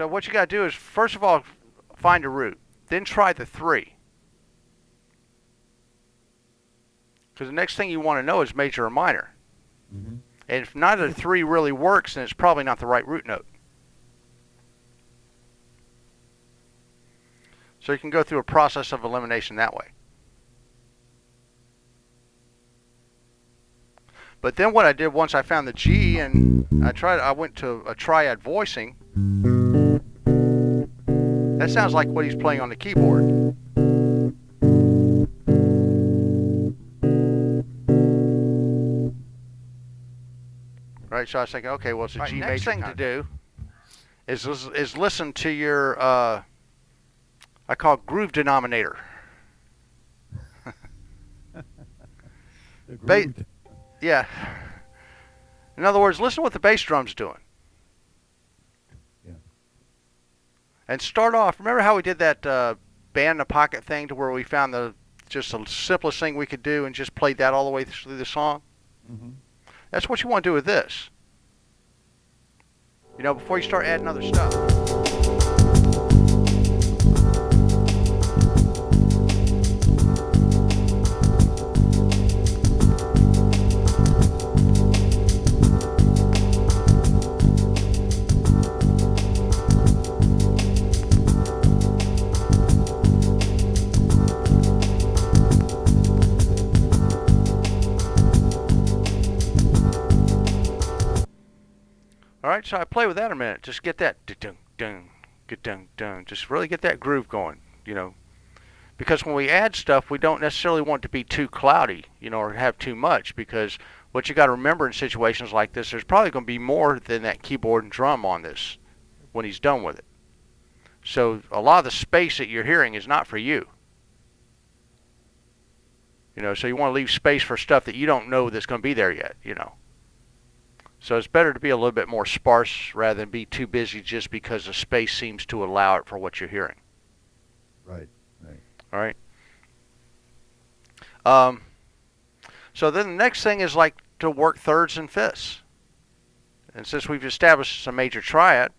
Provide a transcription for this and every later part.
So what you got to do is, first of all, find a root. Then try the 3. Because the next thing you want to know is major or minor. Mm-hmm. And if neither of the 3 really works, then it's probably not the right root note. So you can go through a process of elimination that way. But then what I did once I found the G and I went to a triad voicing. That sounds like what he's playing on the keyboard. Right, so I was thinking, okay, well, it's a G major. Next thing to do is listen to your, I call it groove denominator. Yeah. In other words, listen to what the bass drum's doing. Yeah. And start off, remember how we did that band in a pocket thing to where we found just the simplest thing we could do and just played that all the way through the song? Mm-hmm. That's what you want to do with this. You know, before you start adding other stuff. Alright, so I play with that a minute. Just get that just really get that groove going, you know. Because when we add stuff, we don't necessarily want it to be too cloudy, you know, or have too much, because what you got to remember in situations like this, there's probably going to be more than that keyboard and drum on this when he's done with it. So a lot of the space that you're hearing is not for you. You know, so you want to leave space for stuff that you don't know that's going to be there yet, you know. So it's better to be a little bit more sparse rather than be too busy just because the space seems to allow it for what you're hearing. Right, right. All right. So then the next thing is like to work thirds and fifths. And since we've established some major triad,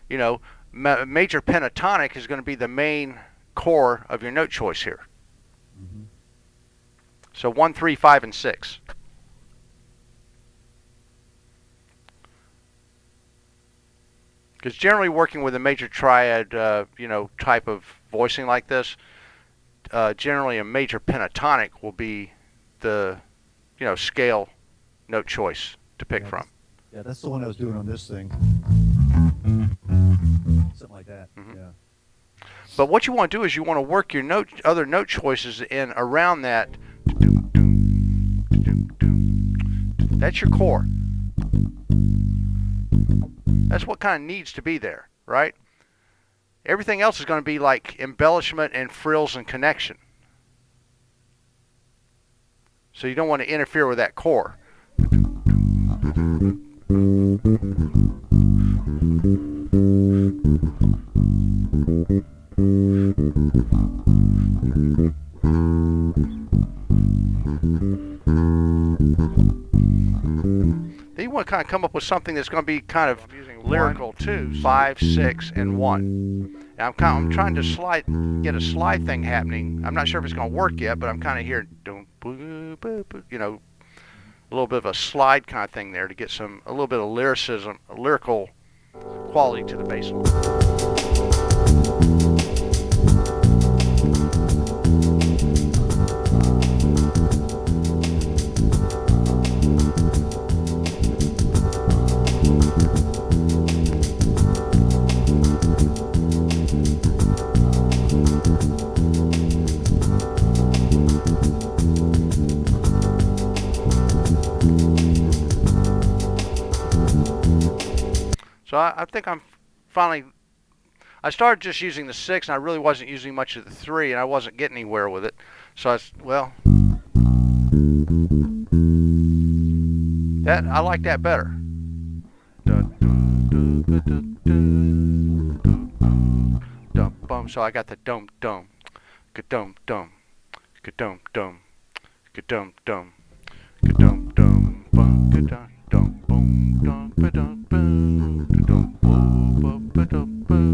you know, major pentatonic is going to be the main core of your note choice here. Mm-hmm. So 1, 3, 5, and 6. Because generally working with a major triad, you know, type of voicing like this, generally a major pentatonic will be the, you know, scale note choice to pick from. Yeah, that's the one I was doing on this thing. Something like that. Mm-hmm. Yeah. But what you want to do is you want to work your other note choices in around that. That's your core. That's what kind of needs to be there, right? Everything else is going to be like embellishment and frills and connection. So you don't want to interfere with that core. Then you want to kind of come up with something that's going to be kind of lyrical too. 5, 6, and 1. And I'm trying to get a slide thing happening. I'm not sure if it's going to work yet, but I'm kind of hearing, you know, a little bit of a slide kind of thing there to get a little bit of lyricism, lyrical quality to the bass line. So I think I'm finally, I started just using the 6 and I really wasn't using much of the 3 and I wasn't getting anywhere with it. So I like that better. So I got the dum dum, ka-dum dum, ka-dum dum, ka-dum dum, ka-dum dum, bum ka-dum dum, boom dum, ba-dum boom.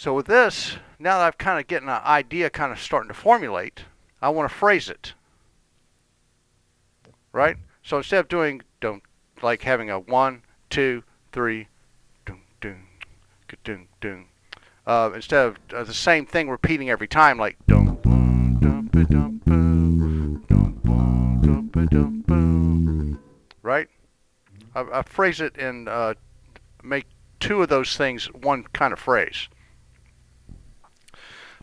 So with this, now that I've kind of getting an idea kind of starting to formulate, I want to phrase it. Right? So instead of doing don't like having a 1, 2, 3, dun dun dun dun, instead of the same thing repeating every time, like dum boom dum ba dum boom dum boom dum ba dum boom. Right? I phrase it and make two of those things one kind of phrase.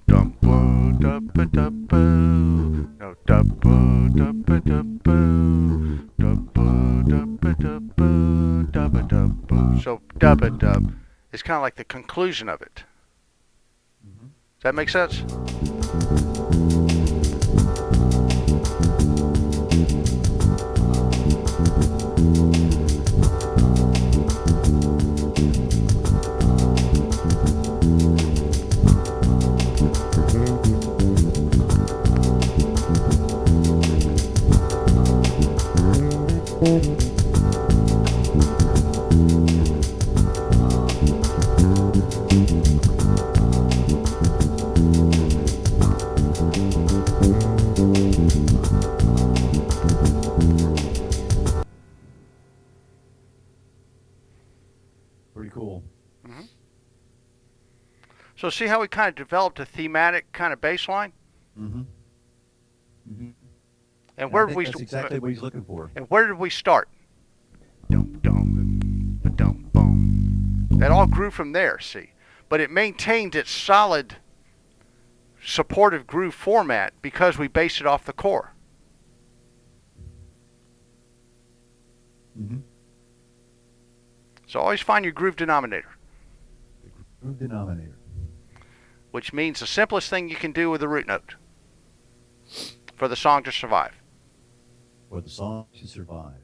Dum boo da ba da boo. No da boo da ba da boo. Da boo da ba da boo. Da ba da boo. So da ba da is kind of like the conclusion of it. Does that make sense? Pretty cool. So see how we kind of developed a thematic kind of bass line? Mm-hmm. Mm-hmm. And where I did think we that's exactly what he's looking for. And where did we start? Dum dum dum boom. That all grew from there, see. But it maintained its solid supportive groove format because we based it off the core. Mm-hmm. So always find your groove denominator, Groove denominator. which means the simplest thing you can do with a root note for the song to survive. For the song to survive.